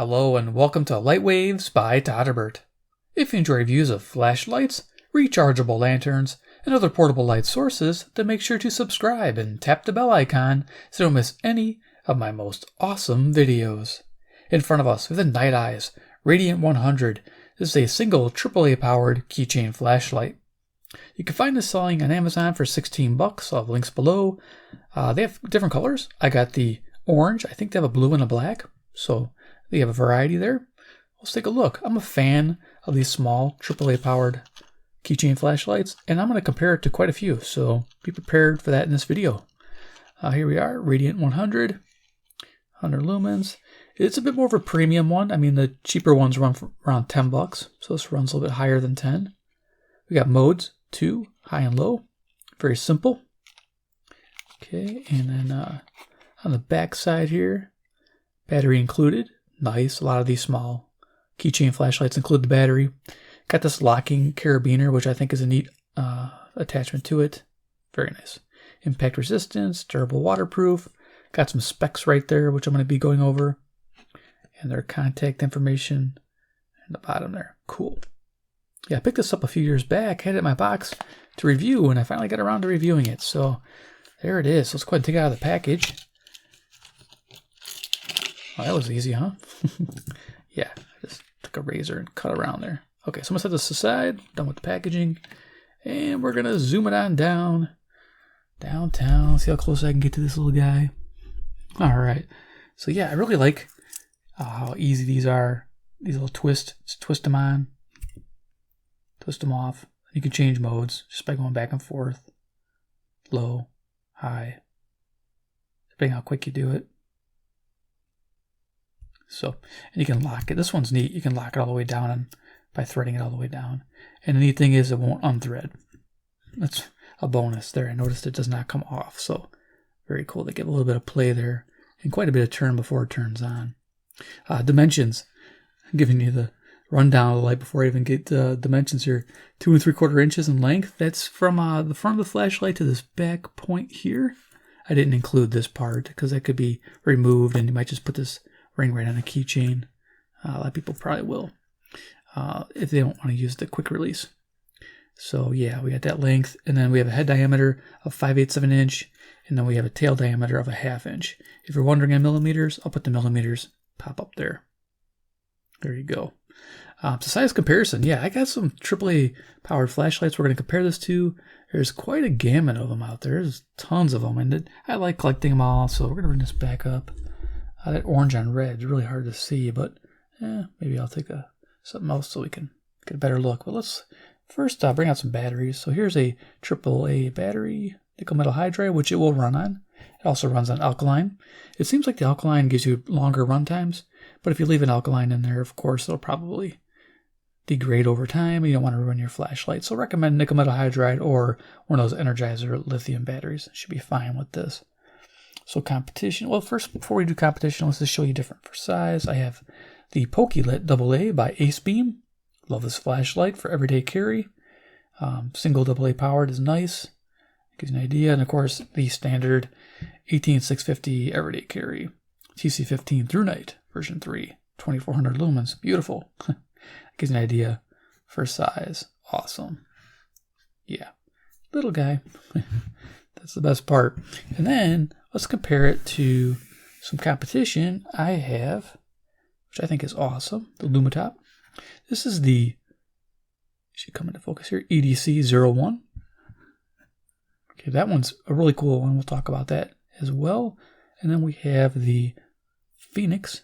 Hello and welcome to Lightwaves by Todderbert. If you enjoy reviews of flashlights, rechargeable lanterns, and other portable light sources, then make sure to subscribe and tap the bell icon so you don't miss any of my most awesome videos. In front of us, we have the Nite Ize Radiant 100. This is a single AAA powered keychain flashlight. You can find this selling on Amazon for $16. I'll have links below. They have different colors. I got the orange. I think they have a blue and a black. So they have a variety there. Let's take a look. I'm a fan of these small AAA powered keychain flashlights, and I'm going to compare it to quite a few. So be prepared for that in this video. Here we are, Radiant 100, 100 lumens. It's a bit more of a premium one. I mean, the cheaper ones run for around $10, so this runs a little bit higher than 10. We got modes, 2, high and low. Very simple. Okay, and then on the back side here, battery included. Nice. A lot of these small keychain flashlights include the battery. Got this locking carabiner, which I think is a neat attachment to it. Very nice. Impact resistance, durable waterproof. Got some specs right there, which I'm going to be going over. And their contact information in the bottom there. Cool. Yeah, I picked this up a few years back, had it in my box to review, and I finally got around to reviewing it. So there it is. Let's go ahead and take it out of the package. Oh, that was easy, huh? Yeah, I just took a razor and cut around there. Okay, so I'm going to set this aside, done with the packaging, and we're going to zoom it on down, downtown, see how close I can get to this little guy. All right, so yeah, I really like how easy these are, these little twists. Just twist them on, twist them off. You can change modes just by going back and forth, low, high, depending how quick you do it. So, and you can lock it. This one's neat. You can lock it all the way down by threading it all the way down. And the neat thing is it won't unthread. That's a bonus there. I noticed it does not come off. So, very cool. They give a little bit of play there and quite a bit of turn before it turns on. Dimensions. I'm giving you the rundown of the light before I even get dimensions here. 2 3/4 inches in length. That's from the front of the flashlight to this back point here. I didn't include this part because that could be removed and you might just put this ring right on a keychain. A lot of people probably will if they don't want to use the quick release. So yeah, we got that length, and then we have a head diameter of 5/8 of an inch, and then we have a tail diameter of a 1/2 inch. If you're wondering on millimeters, I'll put the millimeters pop up there. There you go. So size comparison, yeah, I got some AAA powered flashlights we're going to compare this to. There's quite a gamut of them out there. There's tons of them, and I like collecting them all, so we're going to bring this back up. That orange on red is really hard to see, but maybe I'll take something else so we can get a better look. But let's first bring out some batteries. So here's a AAA battery, nickel metal hydride, which it will run on. It also runs on alkaline. It seems like the alkaline gives you longer run times, but if you leave an alkaline in there, of course, it'll probably degrade over time. You don't want to ruin your flashlight. So recommend nickel metal hydride or one of those Energizer lithium batteries. It should be fine with this. So competition, well, first, before we do competition, let's just show you different for size. I have the PokeLit AA by AceBeam. Love this flashlight for everyday carry. Single AA powered is nice. Gives you an idea. And of course, the standard 18650 everyday carry. TC15 through night, version 3, 2400 lumens. Beautiful. Gives you an idea for size. Awesome. Yeah. Little guy. That's the best part. And then let's compare it to some competition I have, which I think is awesome, the Lumintop. This is the, should come into focus here, EDC01. Okay, that one's a really cool one. We'll talk about that as well. And then we have the Phoenix.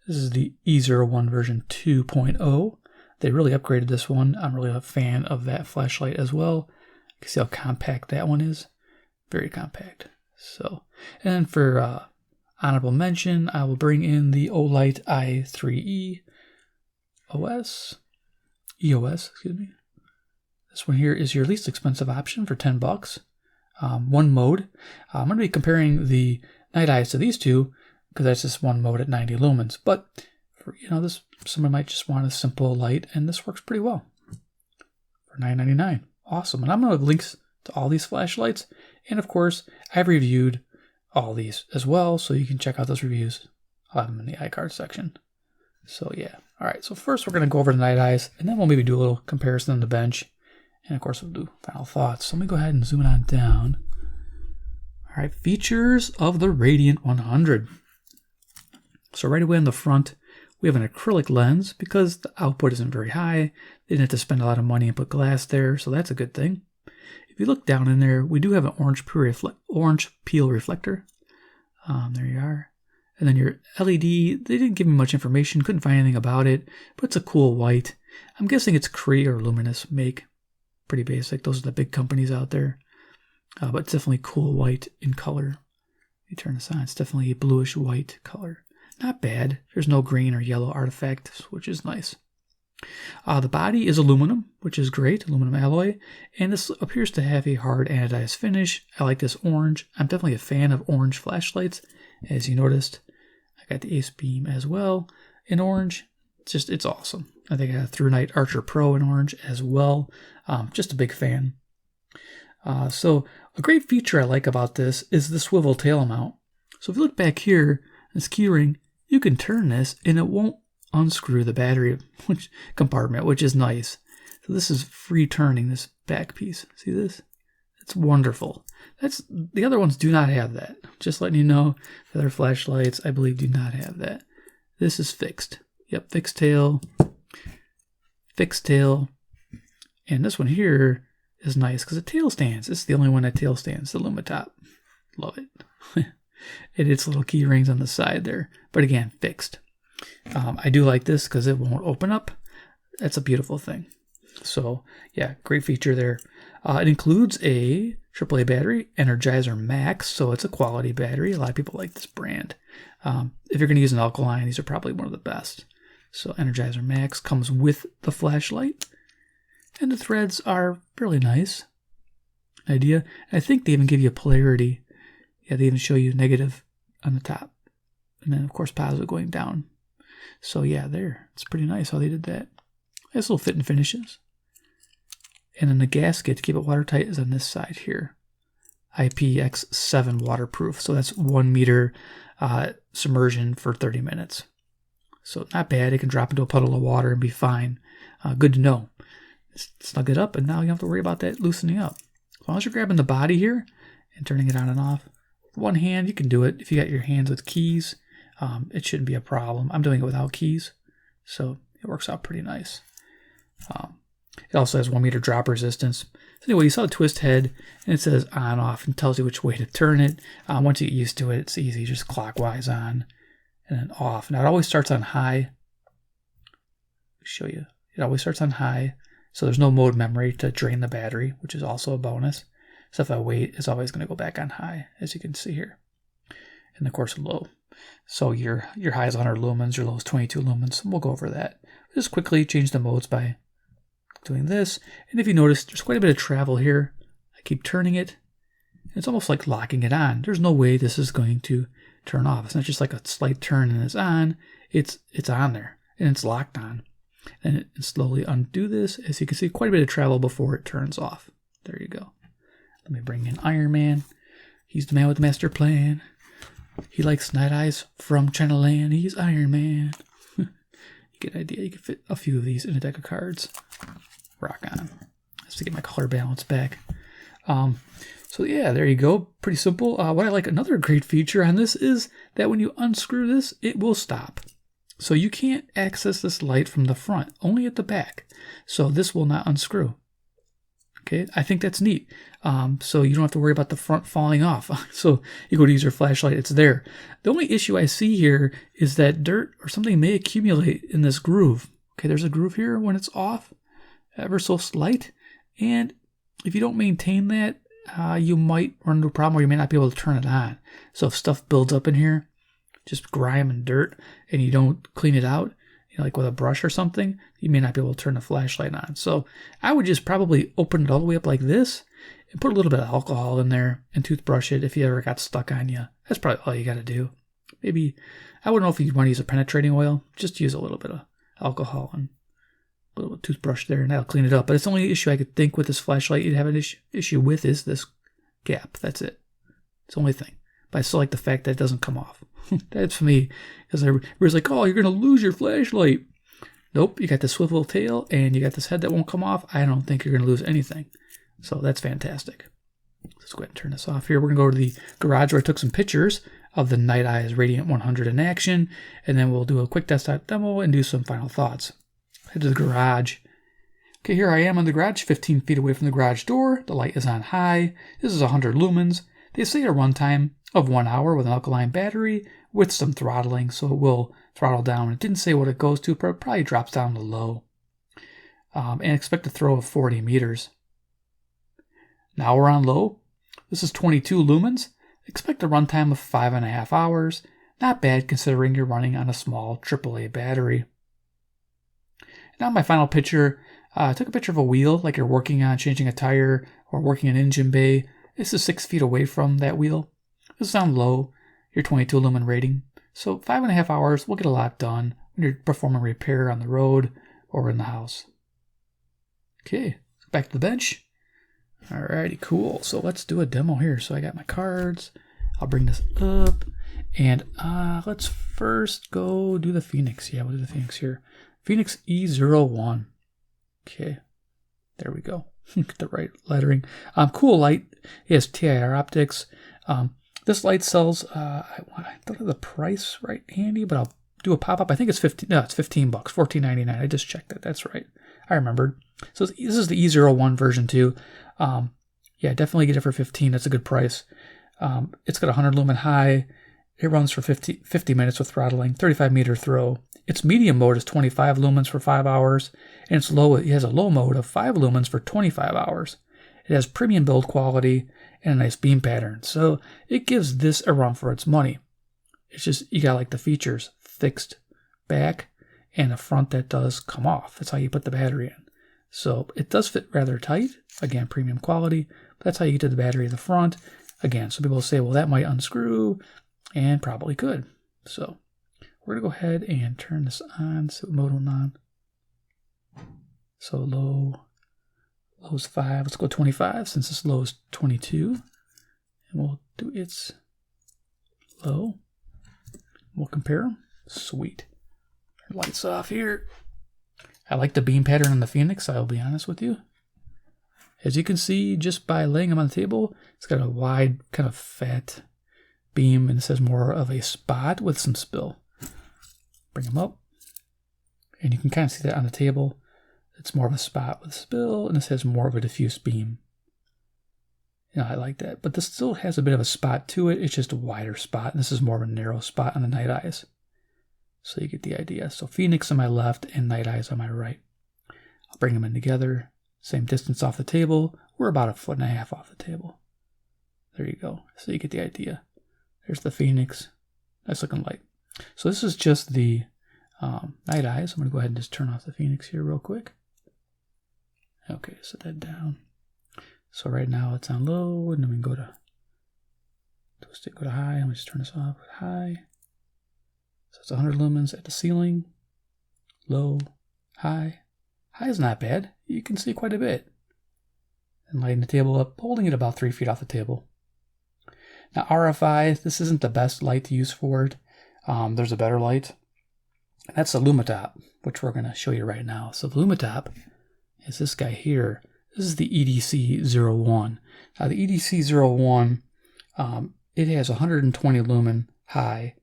This is the E01 version 2.0. They really upgraded this one. I'm really a fan of that flashlight as well. You can see how compact that one is. Very compact. So, and then for honorable mention, I will bring in the Olight i3E EOS, excuse me. This one here is your least expensive option for $10. One mode. I'm going to be comparing the Nite Ize to these two because that's just one mode at 90 lumens. But for this, someone might just want a simple light, and this works pretty well for $9.99. Awesome. And I'm going to have links to all these flashlights. And of course, I've reviewed all these as well, so you can check out those reviews. I'll have them in the iCard section. So yeah. All right, so first we're going to go over the Nite Ize, and then we'll maybe do a little comparison on the bench. And of course we'll do final thoughts. So let me go ahead and zoom it on down. All right, features of the Radiant 100. So right away on the front, we have an acrylic lens because the output isn't very high. They didn't have to spend a lot of money and put glass there, so that's a good thing. If you look down in there, we do have an orange peel reflector. There you are. And then your LED, they didn't give me much information, couldn't find anything about it, but it's a cool white. I'm guessing it's Cree or Luminous make. Pretty basic. Those are the big companies out there. But it's definitely cool white in color. Let me turn this on. It's definitely a bluish white color. Not bad. There's no green or yellow artifacts, which is nice. The body is aluminum, which is great, aluminum alloy, and this appears to have a hard anodized finish. I like this orange. I'm definitely a fan of orange flashlights, as you noticed. I got the Ace Beam as well in orange. It's awesome. I think I got a ThruNite Archer Pro in orange as well. Just a big fan. So a great feature I like about this is the swivel tail mount. So if you look back here, this keyring, you can turn this and it won't unscrew the battery compartment, which is nice. So this is free turning, this back piece. See this? It's wonderful. The other ones do not have that. Just letting you know, the other flashlights, I believe, do not have that. This is fixed. Yep, fixed tail. And this one here is nice because the tail stands. This is the only one that tail stands, the Lumintop. Love it. And its little key rings on the side there. But again, fixed. I do like this because it won't open up. That's a beautiful thing. So yeah, great feature there. It includes a AAA battery, Energizer Max, so it's a quality battery. A lot of people like this brand. If you're going to use an alkaline, these are probably one of the best. So Energizer Max comes with the flashlight, and the threads are really nice. Idea. I think they even give you a polarity. Yeah, they even show you negative on the top, and then of course positive going down. So yeah, there. It's pretty nice how they did that. Nice little fit and finishes. And then the gasket to keep it watertight is on this side here. IPX7 waterproof. So that's 1 meter submersion for 30 minutes. So not bad. It can drop into a puddle of water and be fine. Good to know. Snug it up, and now you don't have to worry about that loosening up. As long as you're grabbing the body here and turning it on and off. With one hand, you can do it. If you got your hands with keys, it shouldn't be a problem. I'm doing it without keys, so it works out pretty nice. It also has 1 meter drop resistance. So anyway, you saw the twist head, and it says on, off, and tells you which way to turn it. Once you get used to it, it's easy. Just clockwise on, and then off. Now, it always starts on high. I'll show you. It always starts on high, so there's no mode memory to drain the battery, which is also a bonus. So if I wait, it's always going to go back on high, as you can see here. And of course, low. So your high is 100 lumens, your low is 22 lumens. We'll go over that. Just quickly change the modes by doing this. And if you notice, there's quite a bit of travel here. I keep turning it. It's almost like locking it on. There's no way this is going to turn off. It's not just like a slight turn and it's on. It's on there and it's locked on. And it slowly undo this. As you can see, quite a bit of travel before it turns off. There you go. Let me bring in Iron Man. He's the man with the master plan. He likes Nite Ize from China Land. He's Iron Man. You get an idea. You can fit a few of these in a deck of cards. Rock on them. Just to get my color balance back. So yeah, there you go. Pretty simple. What I like, another great feature on this is that when you unscrew this, it will stop. So you can't access this light from the front, only at the back. So this will not unscrew. Okay, I think that's neat. So you don't have to worry about the front falling off. So you go to use your flashlight, it's there. The only issue I see here is that dirt or something may accumulate in this groove. Okay, there's a groove here when it's off, ever so slight. And if you don't maintain that, you might run into a problem where you may not be able to turn it on. So if stuff builds up in here, just grime and dirt, and you don't clean it out, like with a brush or something, you may not be able to turn the flashlight on. So I would just probably open it all the way up like this and put a little bit of alcohol in there and toothbrush it if you ever got stuck on you. That's probably all you got to do. Maybe, I wouldn't know if you want to use a penetrating oil. Just use a little bit of alcohol and a little toothbrush there, and that'll clean it up. But it's the only issue I could think with this flashlight you'd have an issue with is this gap. That's it. It's the only thing. but I still like the fact that it doesn't come off. That's for me, because everybody's like, oh, you're going to lose your flashlight. Nope, you got the swivel tail and you got this head that won't come off. I don't think you're going to lose anything. So that's fantastic. Let's go ahead and turn this off here. We're going to go to the garage where I took some pictures of the Nite Ize Radiant 100 in action, and then we'll do a quick desktop demo and do some final thoughts. Head to the garage. Okay, here I am in the garage, 15 feet away from the garage door. The light is on high. This is 100 lumens. They say a runtime of 1 hour with an alkaline battery with some throttling, so it will throttle down. It didn't say what it goes to, but it probably drops down to low. And expect a throw of 40 meters. Now we're on low. This is 22 lumens. Expect a runtime of 5.5 hours. Not bad considering you're running on a small AAA battery. Now my final picture. I took a picture of a wheel like you're working on changing a tire or working an engine bay. This is 6 feet away from that wheel. This is on low, your 22 lumen rating. So 5.5 hours will get a lot done when you're performing repair on the road or in the house. Okay, back to the bench. Alrighty, cool. So let's do a demo here. So I got my cards. I'll bring this up. And let's first go do the Phoenix. Yeah, we'll do the Phoenix here. Phoenix E01. Okay, there we go. Get the right lettering. Cool light. It has TIR optics. This light sells, I don't have the price right handy, but I'll do a pop-up. I think it's 15. No, it's $15, $14.99. I just checked that. That's right. I remembered. So this is the E01 version too. Yeah, definitely get it for 15. That's a good price. It's got 100 lumen high. It runs for 50 minutes with throttling, 35 meter throw. Its medium mode is 25 lumens for 5 hours, and its low, it has a low mode of 5 lumens for 25 hours. It has premium build quality and a nice beam pattern, so it gives this a run for its money. It's just, you got like the features, fixed back and a front that does come off. That's how you put the battery in. So it does fit rather tight. Again, premium quality. But that's how you get to the battery in the front. Again, some people say, well, that might unscrew, and probably could. So we're going to go ahead and turn this on. So mode on. So low's 5. Let's go 25 since this low is 22. And we'll do its low. We'll compare them. Sweet. Lights off here. I like the beam pattern on the Phoenix, I'll be honest with you. As you can see, just by laying them on the table, it's got a wide, kind of fat beam, and it says more of a spot with some spill. Bring them up, and you can kind of see that on the table. It's more of a spot with spill, and this has more of a diffuse beam. You know, I like that, but this still has a bit of a spot to it. It's just a wider spot, and this is more of a narrow spot on the Nite Ize. So you get the idea. So Phoenix on my left and Nite Ize on my right. I'll bring them in together. Same distance off the table. We're about 1.5 feet off the table. There you go. So you get the idea. There's the Phoenix. Nice looking light. So this is just the Nite Ize. I'm going to go ahead and just turn off the Phoenix here real quick. Okay, set that down. So right now it's on low, and then we can go to high. Let me just turn this off. High. So it's 100 lumens at the ceiling. Low. High. High is not bad. You can see quite a bit. And lighting the table up, holding it about 3 feet off the table. Now RFI, this isn't the best light to use for it. There's a better light. That's the Lumintop, which we're going to show you right now. So the Lumintop is this guy here. This is the EDC01. Now the EDC01, it has 120 lumen high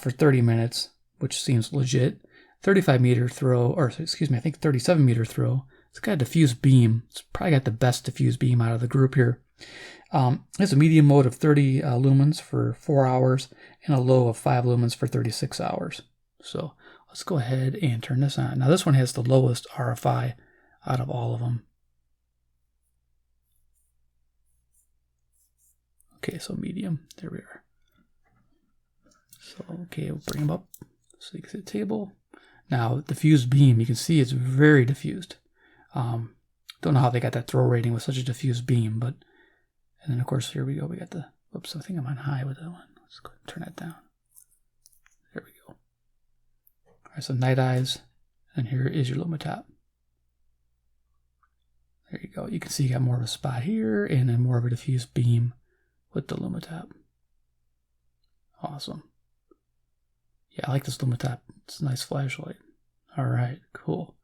for 30 minutes, which seems legit. 35 meter throw, or excuse me, I think 37 meter throw. It's got a diffuse beam. It's probably got the best diffuse beam out of the group here. It has a medium mode of 30 lumens for 4 hours and a low of 5 lumens for 36 hours. So let's go ahead and turn this on. Now this one has the lowest RFI out of all of them. Okay, so medium. There we are. So, okay, we'll bring them up so you can see the table. Now, diffused beam, you can see it's very diffused. Don't know how they got that throw rating with such a diffused beam, but, and then of course, here we go. We got the, oops, I think I'm on high with that one. Let's go ahead and turn that down. There we go. All right, so Nite Ize, and here is your Lumintop. There you go. You can see you got more of a spot here, and then more of a diffused beam with the Lumintop. Awesome. Yeah, I like this Lumintop. It's a nice flashlight. All right, cool.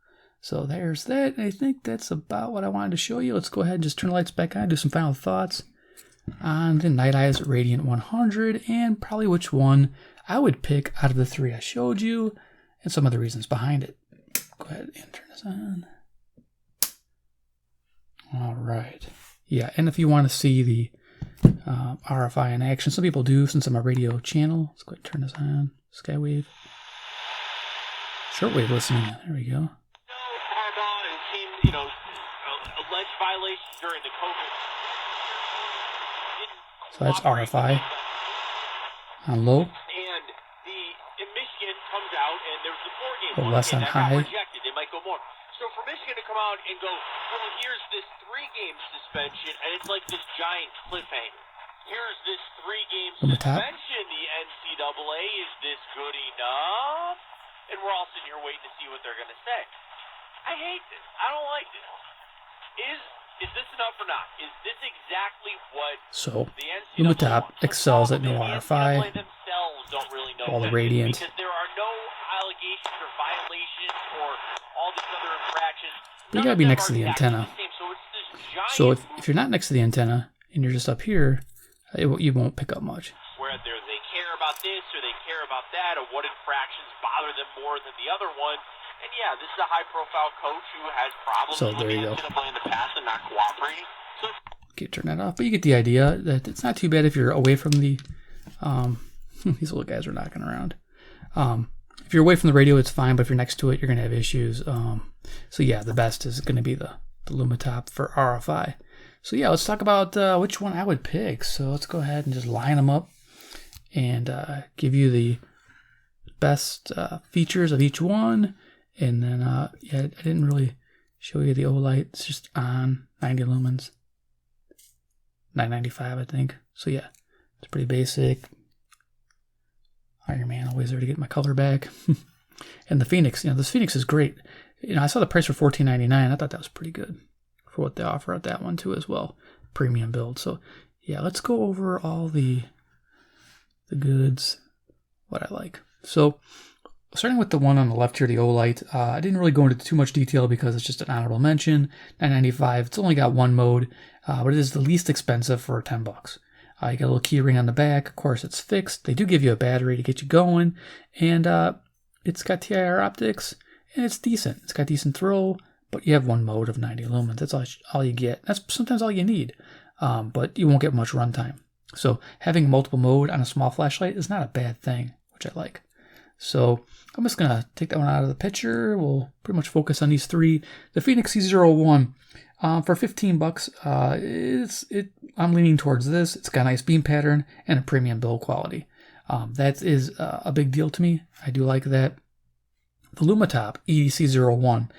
So there's that. I think that's about what I wanted to show you. Let's go ahead and just turn the lights back on, do some final thoughts on the Nite Ize Radiant 100 and probably which one I would pick out of the three I showed you and some of the reasons behind it. Go ahead and turn this on. All right. Yeah, and if you want to see the RFI in action, some people do since I'm a radio channel. Let's go ahead and turn this on. Skywave. Shortwave listening. There we go. Alleged violations during the COVID. So that's RFI on low. And in Michigan comes out, and there's the 4 games. Or less on high. Rejected. They might go more. So for Michigan to come out and go, well, here's this 3-game suspension, and it's like this giant cliffhanger. Here's this 3-game suspension. The NCAA, is this good enough? And we're all sitting here waiting to see what they're going to say. I hate this. I don't like this. Is this enough or not? Is this exactly what the NCAA Lumintop excels at no RFI, don't really know while the Radiant. Because there are no allegations or violations or all these other infractions. But you gotta be next to the antenna. So if you're not next to the antenna and you're just up here, you won't pick up much. Whether they care about this or they care about that, or what infractions bother them more than the other one. And yeah, this is a high-profile coach who has problems with the NCAA in the past and not cooperating. So okay, turn that off. But you get the idea that it's not too bad if you're away from the. These little guys are knocking around. If you're away from the radio, it's fine. But if you're next to it, you're gonna have issues. So yeah, the best is gonna be the Lumintop for RFI. So yeah, let's talk about which one I would pick. So let's go ahead and just line them up and give you the best features of each one. And then, yeah, I didn't really show you the O-Light. It's just on 90 lumens, 995, I think. So yeah, it's pretty basic. Iron Man always there to get my color back. And the Phoenix, this Phoenix is great. I saw the price for $14.99. I thought that was pretty good for what they offer at that one too as well. Premium build. So yeah, let's go over all the goods, what I like. So starting with the one on the left here, the O-Light, I didn't really go into too much detail because it's just an honorable mention. $9.95. It's only got one mode, but it is the least expensive for $10. You got a little key ring on the back. Of course, it's fixed. They do give you a battery to get you going, and it's got TIR optics, and it's decent. It's got decent throw, but you have one mode of 90 lumens. That's all you get. That's sometimes all you need, but you won't get much runtime. So having multiple mode on a small flashlight is not a bad thing, which I like. So I'm just going to take that one out of the picture. We'll pretty much focus on these three. The Phoenix C01, for $15, I'm leaning towards this. It's got a nice beam pattern and a premium build quality. That is a big deal to me. I do like that. The Lumintop EDC01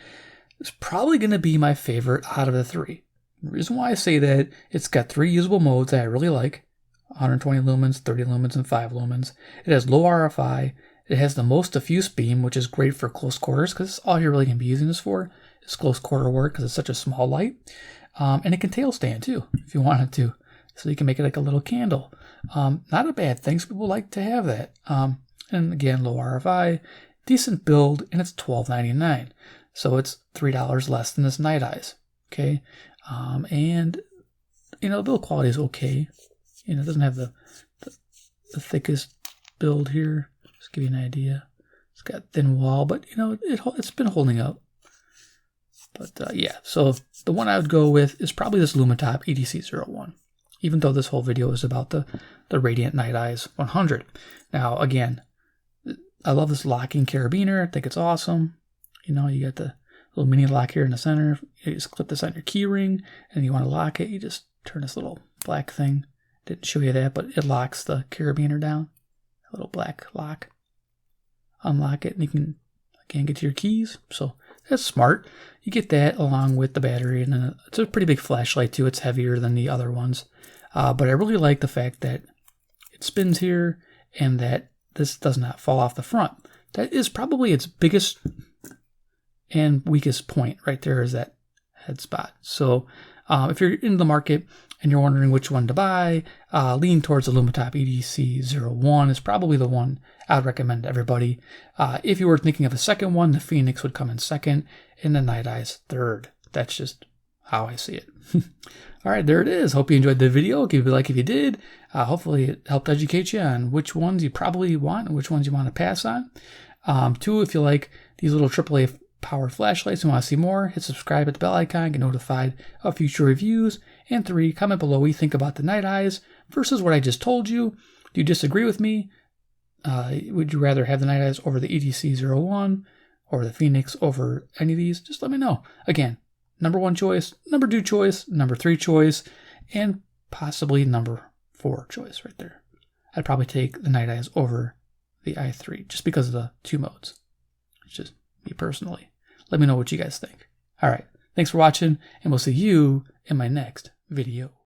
is probably going to be my favorite out of the three. The reason why I say that, it's got 3 usable modes that I really like. 120 lumens, 30 lumens, and 5 lumens. It has low RFI. It has the most diffuse beam, which is great for close quarters because all you're really going to be using this for is close quarter work because it's such a small light. And it can tail stand too if you wanted to. So you can make it like a little candle. Not a bad thing. Some people like to have that. And again, low RFI, decent build, and it's $12.99. So it's $3 less than this Nite Ize. Okay. And, the build quality is okay. It doesn't have the thickest build here. Just give you an idea. It's got thin wall, but it's been holding up. But yeah, so the one I would go with is probably this Lumintop EDC01. Even though this whole video is about the Radiant Nite Ize 100. Now again, I love this locking carabiner. I think it's awesome. You got the little mini lock here in the center. You just clip this on your key ring, and you want to lock it. You just turn this little black thing. Didn't show you that, but it locks the carabiner down. A little black lock. Unlock it, and you can again get to your keys. So that's smart. You get that along with the battery, and then it's a pretty big flashlight too. It's heavier than the other ones, but I really like the fact that it spins here and that this does not fall off the front. That is probably its biggest and weakest point right there, is that head spot. So if you're in the market and you're wondering which one to buy, lean towards the Lumintop EDC01 is probably the one I would recommend to everybody. If you were thinking of a second one, the Phoenix would come in second and the Nite Ize third. That's just how I see it. All right, there it is. Hope you enjoyed the video. Give it a like if you did. Hopefully it helped educate you on which ones you probably want and which ones you want to pass on. 2, if you like these little AAA powered flashlights and want to see more, hit subscribe at the bell icon, get notified of future reviews. And 3, comment below what you think about the Nite Ize versus what I just told you. Do you disagree with me? Would you rather have the Nite Ize over the EDC01 or the Phoenix over any of these? Just let me know. Again, number 1 choice, number 2 choice, number 3 choice, and possibly number 4 choice right there. I'd probably take the Nite Ize over the i3 just because of the 2 modes. It's just me personally. Let me know what you guys think. All right. Thanks for watching, and we'll see you in my next video.